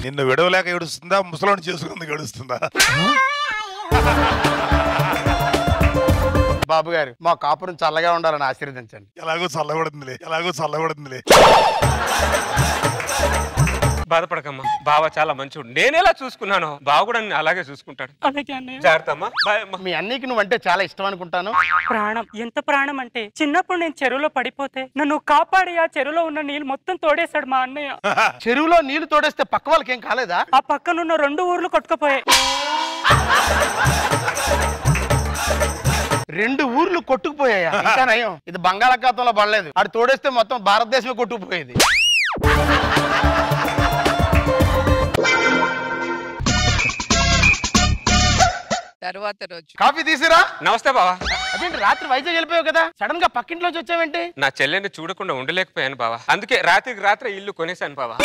నిన్ను విడవలేక ఏడుస్తుందా, ముసలోని చేసుకుందుకు ఏడుస్తుందా? బాబు గారు మా కాపురం చల్లగా ఉండాలని ఆశీర్వదించండి. ఎలాగో చల్లబడుతుందిలే. బాధపడకమ్మా, బావ చాలా మంచివాడు. నేనేలా చూసుకున్నాను బావ కూడా అలాగే చూసుకుంటాడు. జాగ్రత్తమ్మా. మీ అన్నికి నువ్వంటే చాలా ఇష్టం అనుకుంటాను. ప్రాణం. ఎంత ప్రాణం అంటే చిన్నప్పుడు నేను చెరువులో పడిపోతే నన్ను కాపాడి ఆ చెరువులో ఉన్న నీళ్ళు మొత్తం తోడేశాడు మా అన్నయ్య. చెరువులో నీళ్లు తోడేస్తే పక్క వాళ్ళకి ఏం కాలేదా? ఆ పక్కనున్న 2 ఊర్లు కొట్టుకుపోయాయి. 2 ఊర్లు కొట్టుకుపోయాయా? ఇంకా నయం, ఇది బంగాళాఖాతంలో పడలేదు. అది తోడేస్తే మొత్తం భారతదేశమే కొట్టుకుపోయేది. తర్వాత రోజు కాఫీ తీసిరా. నమస్తే బావా. అదేంటి రాత్రి వైజాగ్ వెళ్ళిపోయావు కదా, సడన్ గా పక్కింట్లోంచి వచ్చావేంటి? నా చెల్లెని చూడకుండా ఉండలేకపోయాను బావా, అందుకే రాత్రికి రాత్రి ఇల్లు కొనేసాను బావా.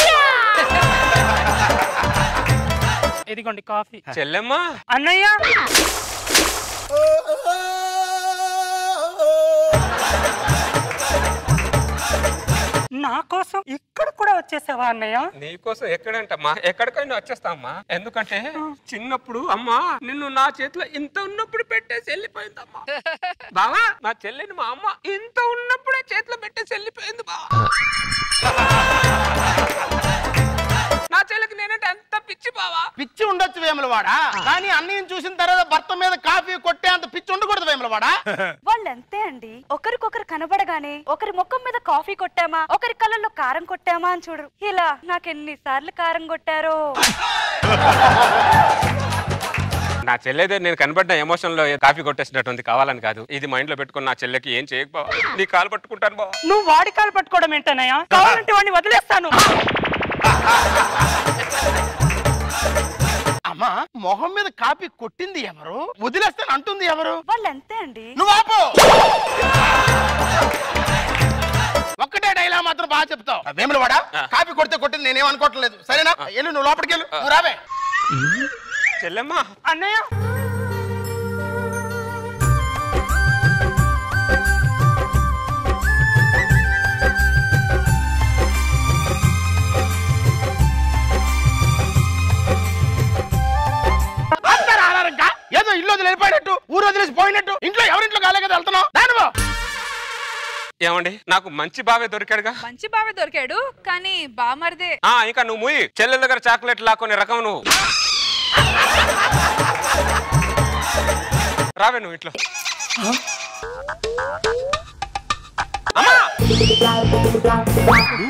ఇదిగోండి కాఫీ. చెల్లెమ్మా. అన్నయ్య నా కోసం ఇక్కడ కూడా వచ్చేసావా అన్నయ్య? నీ కోసం ఎక్కడంటమ్మా, ఎక్కడికైనా వచ్చేస్తామ్మా. ఎందుకంటే చిన్నప్పుడు అమ్మా నిన్ను నా చేతిలో ఇంత ఉన్నప్పుడు పెట్టేసి వెళ్ళిపోయిందమ్మా. బావా నా చెల్లెని మా అమ్మ ఇంత ఉన్నప్పుడే చేతిలో పెట్టేసి వెళ్ళిపోయింది బావా. నా చెల్లెకి నేనంటే ఎంత పిచ్చి బావా. పిచ్చి ఉండొచ్చు వేములవాడా, కానీ అన్నయ్యని చూసిన తర్వాత భర్త మీద కాఫీ కొట్టే అంత పిచ్చి ఉండకూడదు వేములవాడా. వాళ్ళంతే అండి, ఒకరికొకరు కనబడగానే ఒకరి ముఖం మీద కాఫీ కొట్టామా, ఒకరి కళ్ళల్లో కారం కొట్టామా అని చూడరు. ఇలా నాకెన్నిసార్లు కారం కొట్టారో. నా చెల్లెదే నేను కనబడిన ఎమోషన్ లో కాఫీ కొట్టేసినట్టుంది, కావాలని కాదు. ఇది మైండ్ లో పెట్టుకుని నా చెల్లెకి ఏం చేయకపోవా, నీ కాలు పట్టుకుంటాను బావా. నువ్వు వాడి కాలు పట్టుకోవడం ఏంటన్నయ్య? కావాలంటే వాడిని వదిలేస్తాను. అమ్మా మొహం మీద కాపీ కొట్టింది ఎవరు, వదిలేస్తాను అంటుంది ఎవరు? వాళ్ళంతే అండి. నువ్వు ఆపు. ఒక్కటే డైలాగ్ మాత్రం బాగా చెప్తావు. వేములవాడా కాపీ కొడితే కొట్టింది నేనేమనుకోవట్లేదు, సరేనా? వెళ్ళు, నువ్వు లోపలికి వెళ్ళు. నువ్వు రావే. చెల్లెమ్మా. అన్నయ్య ఏదో ఇల్లు వదిలి వెళ్ళిపోయినట్టు, ఊరు వదిలేసి పోయినట్టు, ఇంట్లో ఎవరింట్లో కాలే కదా వెళ్తున్నావు. దానివో ఏమండి నాకు మంచి బావే దొరికాడుగా. మంచి బావే దొరికాడు కానీ బామర్దే. ఇంకా నువ్వు మూయి. చెల్లెల దగ్గర చాక్లెట్ లాక్కునే రకం నువ్వు. రావే నువ్వు ఇంట్లో.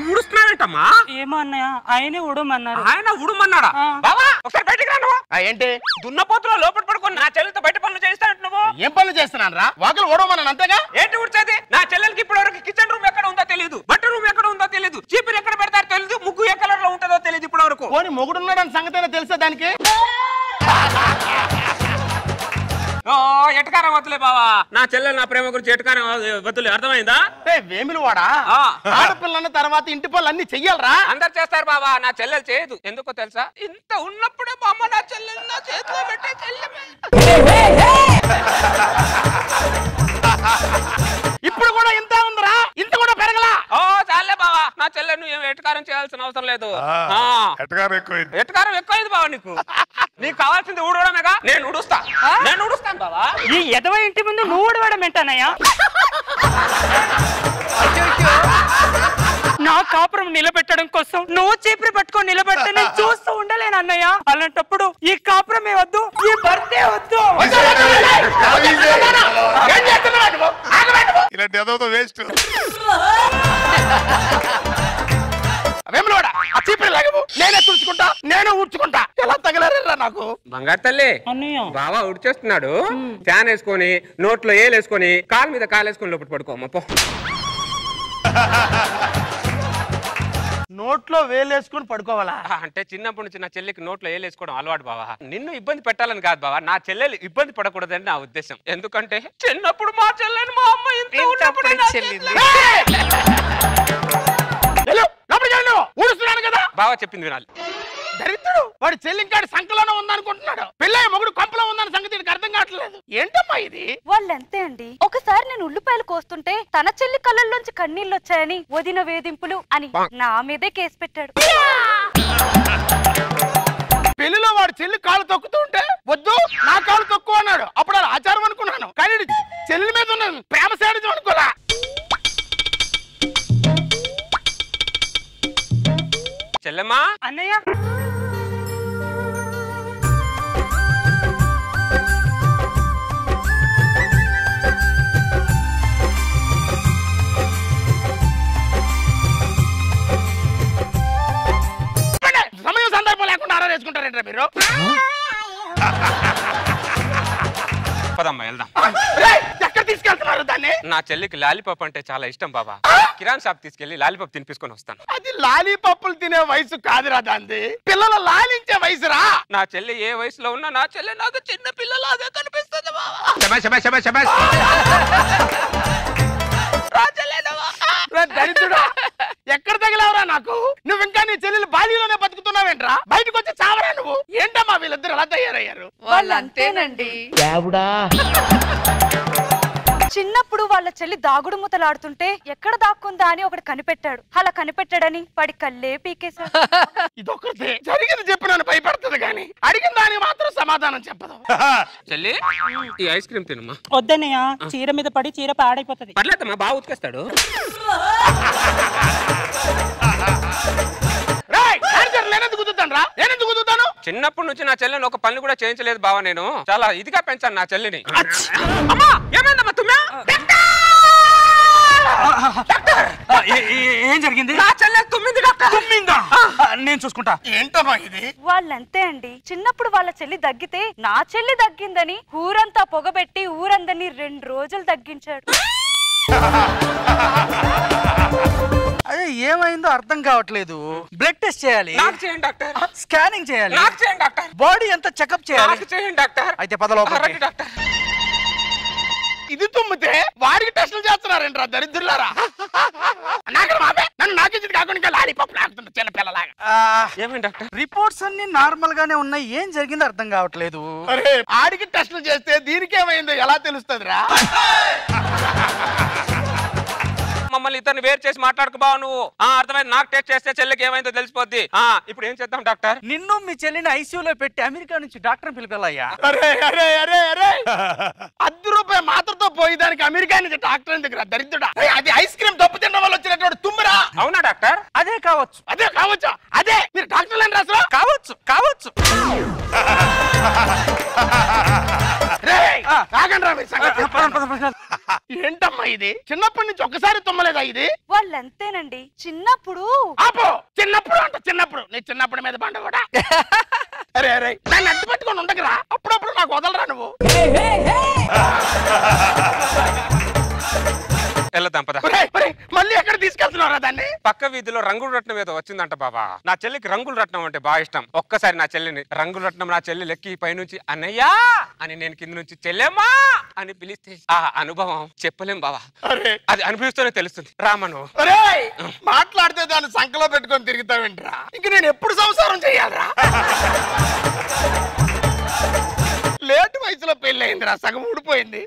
ఊడుస్తున్నావేంటమ్మా? ఏమో అన్నయ్య, ఆయనే ఉడమన్నారు. ఆయన ఉడమన్నాడా? బావా ఒకసారి బయటికి రా. నువ్వు ఏంటి దున్నపోతులో లోపల పడుకొని నా చెల్లెలతో బయట పనులు చేస్తానంట. నువ్వు ఏం పనులు చేస్తున్నాను రా? వాకిలు ఓడమన్నాను అంతేగా. ఏంటి ఉడిచేది? నా చెల్లెలకి ఇప్పటి వరకు కిచెన్ రూమ్ ఎక్కడ ఉందో తెలియదు, బట్ట రూమ్ ఎక్కడ ఉందో తెలియదు, చీపురు ఎక్కడ పెడతారో తెలియదు, ముగ్గు ఏ కలర్ లో ఉంటుందో తెలియదు ఇప్పటి వరకు. పోనీ మొగుడున్నాడని సంగతి తెలుసా దానికి? ఎటకారం వద్దులే బావా, నా చెల్లెలు నా ప్రేమ గురించి ఎటకారం వద్దులే, అర్థమైందా? వేములవాడా ఆడపిల్లన్న తర్వాత ఇంటి పనులు అన్ని చెయ్యాలరా? అందరు చేస్తారు బావా, నా చెల్లెలు చేయదు. ఎందుకో తెలుసా? ఇంత ఉన్నప్పుడే మా అమ్మ నా చెల్లెలు నా చేతిలో పెట్టే ఇప్పుడు కూడా ఇంత ఉందిరా, ఇంత కూడా పెరగలా. చాలే బావా, నా చెల్లెలు నువ్వు ఎటకారం చేయాల్సిన అవసరం లేదు. ఎటకారం ఎక్కువైంది బావా నీకు. నీకు కావాల్సింది ఊడవడమేగా, నేను ఉడుస్తాను బావా. ఈ ఎదవ ఇంటి ముందు నువ్వు ఊడవడం ఏంటన్నయ్య? నా కాపురం నిలబెట్టడం కోసం నువ్వు చీపురు పట్టుకొని నిలబెడితే నేను చూస్తూ ఉండలేను అన్నయ్య. అలాంటప్పుడు ఈ కాపురమే వద్దు, ఈ భర్తే వద్దు. ఇలాంటి ఎదవతో వేస్ట్. వేములవాడా ఆ చీపురు లాగవు, నేనే తుడుచుకుంటా, నేనే ఊడ్చుకుంటా. ఎలా తగలరా నాకు? బంగారు తల్లి బావా ఉడిచేస్తున్నాడు. ఫ్యాన్ వేసుకొని నోట్లో ఏలేసుకొని కాలు మీద కాలేసుకొని లోపల పడుకోమ్మ పో. నోట్లో వేలేసుకుని పడుకోవాలా? అంటే చిన్నప్పటి నుంచి నా చెల్లికి నోట్లో ఏలేసుకోవడం అలవాటు బావా. నిన్ను ఇబ్బంది పెట్టాలని కాదు బావా, నా చెల్లెలు ఇబ్బంది పడకూడదని నా ఉద్దేశం. ఎందుకంటే చిన్నప్పుడు మా చెల్లెని మా అమ్మ ఇంత ఉన్నప్పుడు బావా చెప్పింది వినాలి. దరిద్రుడు వాడి చెల్లి ఇంకా సంకలోనే ఉందనుకుంటున్నాడు. పిల్లయ్య మొగుడు కొంపలో ఉందన్న సంగతి నీకు అర్థం కావట్లేదు. ఏంటమ్మా ఇది? వాళ్ళంతే అండి. ఒకసారి నేను ఉల్లిపాయలు కోస్తుంటే తన చెల్లి కళ్ళల్లోంచి కన్నీళ్ళు వచ్చాయని వదిన వేధింపులు అని నా మీదే కేసు పెట్టాడు. పెళ్లిలో వాడు చెల్లి కాళ్ళు తొక్కుతూ ఉంటే వద్దు నా కాళ్ళు తొక్కు అన్నాడు. అప్పుడు అది ఆచారం అనుకున్నాను, కానీ చెల్లి మీద ఉన్న ప్రేమ శాడిజం అనుకోలా. చెల్లెమ్మా. అన్నయ్య సమయం సందర్భం లేకుండా ఆరా వేసుకుంటారేంట్రా మీరు? పదమ్మా వెళ్దాం. ఎక్కడ తీసుకెళ్తున్నారు దాన్ని? నా చెల్లికి లాలీపాప్ అంటే చాలా ఇష్టం బాబా. కిరాణ్ షాప్ తీసుకెళ్లి లాలీపాప్ తినిపించుకొని వస్తాను. అది లాలీపప్పులు తినే వయసు కాదురా దాంది, పిల్లలు లాలించే వయసురా. నా చెల్లి ఏ వయసులో ఉన్నా నా చెల్లి నాకు చిన్న పిల్లలాగా కనిపిస్తుంది బాబా. దరిద్రుడా, ఎక్కడ తగిలావురా నాకు? నువ్వు ఇంకా నీ చెల్లెలు బాల్యంలోనే బతుకుతున్నావేంట్రా? బయటకు వచ్చి చావరా నువ్వు? ఏంటమ్మా వీళ్ళిద్దరు ఎలా తయారయ్యారు? వాళ్ళంతేనండి. చిన్నప్పుడు వాళ్ళ చెల్లి దాగుడు మూతలాడుతుంటే ఎక్కడ దాక్కుందా అని ఒకటి కనిపెట్టాడు. అలా కనిపెట్టాడని వాడి కళ్ళే పీకేశాడు. ఇదొకటి జరిగింది చెప్పి నన్ను భయపడుతుంది, కానీ అడిగిన దానికి మాత్రం సమాధానం చెప్పదు. చెల్లి ఈ ఐస్ క్రీమ్ తినమ్మా. వద్దన్నయ్య, చీర మీద పడి చీర పాడైపోతుంది. పర్లేదమ్మా, బాగా ఉతికేస్తాడు. చిన్నప్పటి నుంచి నా చెల్లెని ఒక పని కూడా చేయించలేదు బావా. నేను చాలా ఇదిగా పెంచాను నా చెల్లిని. ఏం జరిగింది? నా చెల్లె తుమ్మింది డాక్టర్. నేను చూసుకుంటా. ఏంటమ్మా ఇది? వాళ్ళంతే అండి. చిన్నప్పుడు వాళ్ళ చెల్లి దగ్గితే నా చెల్లి దగ్గిందని ఊరంతా పొగబెట్టి ఊరందరినీ 2 రోజులు తగ్గించాడు. అదే ఏమైందో అర్థం కావట్లేదు. బ్లడ్ టెస్ట్ చేయాలి, నాకు చేయండి డాక్టర్. స్కానింగ్ చేయాలి, నాకు చేయండి డాక్టర్. బాడీ అంతా చెకప్ చేయాలి, నాకు చేయండి డాక్టర్. అయితే పద లోపలికి. డాక్టర్ ఇది తుమ్మితే వారికి టెస్టులు చేస్తున్నారేంట్రా దరిద్రులారా? నన్ను నాకే కాకుండా లాలీపాప్ లాగుతుంది చిన్న పిల్లలాగా. ఏమైంది డాక్టర్? రిపోర్ట్స్ అన్ని నార్మల్ గానే ఉన్నాయి, ఏం జరిగిందో అర్థం కావట్లేదు. అరే ఆడికి టెస్టులు చేస్తే దీనికి ఏమైందో ఎలా తెలుస్తుందిరా? మమ్మల్ని ఇతను వేరు చేసి మాట్లాడుకు బావ నువ్వు. అర్థమైంది. నాకు టెస్ట్ చేస్తే చెల్లికి ఏమైందో తెలిసిపోద్ది. ఇప్పుడు ఏం చేద్దాం డాక్టర్? నిన్ను మీ చెల్లిని ఐసీయూలో పెట్టి అమెరికా నుంచి డాక్టర్ పిలిపిల్లయ్యా. అరే అరే అరే అరే ₹10 మాత్రతో పోయి దానికి అమెరికా నుంచి డాక్టర్ ఎందుకు దరిద్రుడా? అది ఐస్ క్రీమ్ తప్పు తినడం వల్ల వచ్చినటువంటి తుమ్మురా. అవునా డాక్టర్? అదే కావచ్చు. అదే కావచ్చు. అదే మీరు డాక్టర్లు అని రాసు. కావచ్చు కావచ్చు. ఏంటమ్మా ఇది? చిన్నప్పటి నుంచి ఒక్కసారి తుమ్మలేదా ఇది? వాళ్ళంతేనండి. చిన్నప్పుడు ఆపో. చిన్నప్పుడు అంట, చిన్నప్పుడు నీ చిన్నప్పుడు మీద బండ కూడా. అరే అరే నన్ను అడ్డు పెట్టుకొని ఉండగరా, అప్పుడప్పుడు నాకు వదలరా నువ్వు. వెళ్దాం పద. మళ్ళీ ఎక్కడ తీసుకెళ్తున్నారా దాన్ని? పక్క వీధిలో రంగుల రత్నం ఏదో వచ్చిందంట బాబా. నా చెల్లికి రంగుల రత్నం అంటే బాగా ఇష్టం. ఒక్కసారి నా చెల్లిని రంగుల రత్నం నా చెల్లి లెక్కి పైనుంచి అన్నయ్యా అని నేను కింద నుంచి చెల్లెమ్మా అని పిలిస్తే ఆ అనుభవం చెప్పలేం బావా. అది అనిపిస్తూనే తెలుస్తుంది. రామను మాట్లాడితే దాన్ని సంకలో పెట్టుకొని తిరుగుతావేంట్రా? ఇంక నేను ఎప్పుడు సంసారం చెయ్యాలరా? లేట్ వయసులో పెళ్లి అయిందిరా, సగం ఊడిపోయింది.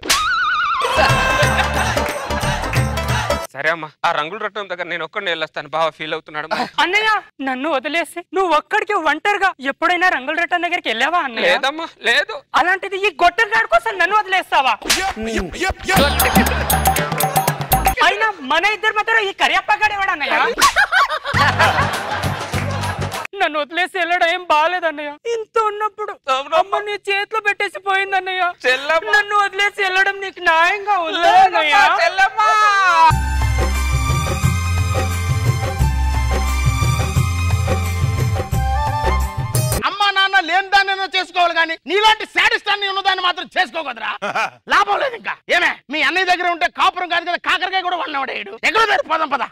సరే అమ్మా, ఆ రంగుల రత్నం దగ్గర నేను ఒక్కడిని వెళ్ళొస్తాను. బాగా ఫీల్ అవుతున్నాడు. అన్నయ్య నన్ను వదిలేసి నువ్వు ఒక్కడికి ఒంటరిగా ఎప్పుడైనా రంగుల రత్నం దగ్గరికి వెళ్ళావా అన్నయ్య? లేదమ్మా లేదు. అలాంటిది ఈ గొట్టగాడి కోసం నన్ను వదిలేస్తావా? అయినా మన ఇద్దరు మాత్రం ఈ కరియప్పగాడు ఎవడన్నయ్య? నన్ను వదిలేసి వెళ్ళడం ఏం బాగాలేదన్నయ్య. ఇంత ఉన్నప్పుడు అమ్మ నీ చేతిలో పెట్టేసి పోయిందన్నయ్య. నన్ను వదిలేసి వెళ్ళడం నీకు న్యాయంగా ఉందన్నయ్య. అమ్మా నాన్న లేని దాన్ని చేసుకోవాలి, కానీ నీలాంటి శాడిస్టాన్ని ఉన్నదాన్ని మాత్రం చేసుకోకూడదురా. లాభం లేదు. ఇంకా ఏమే మీ అన్నయ్య దగ్గర ఉంటే కాపురం కాదు కదా, కాకరకాయ కూడా వన్నవాడేడు. ఎక్కడ పోదాం పద.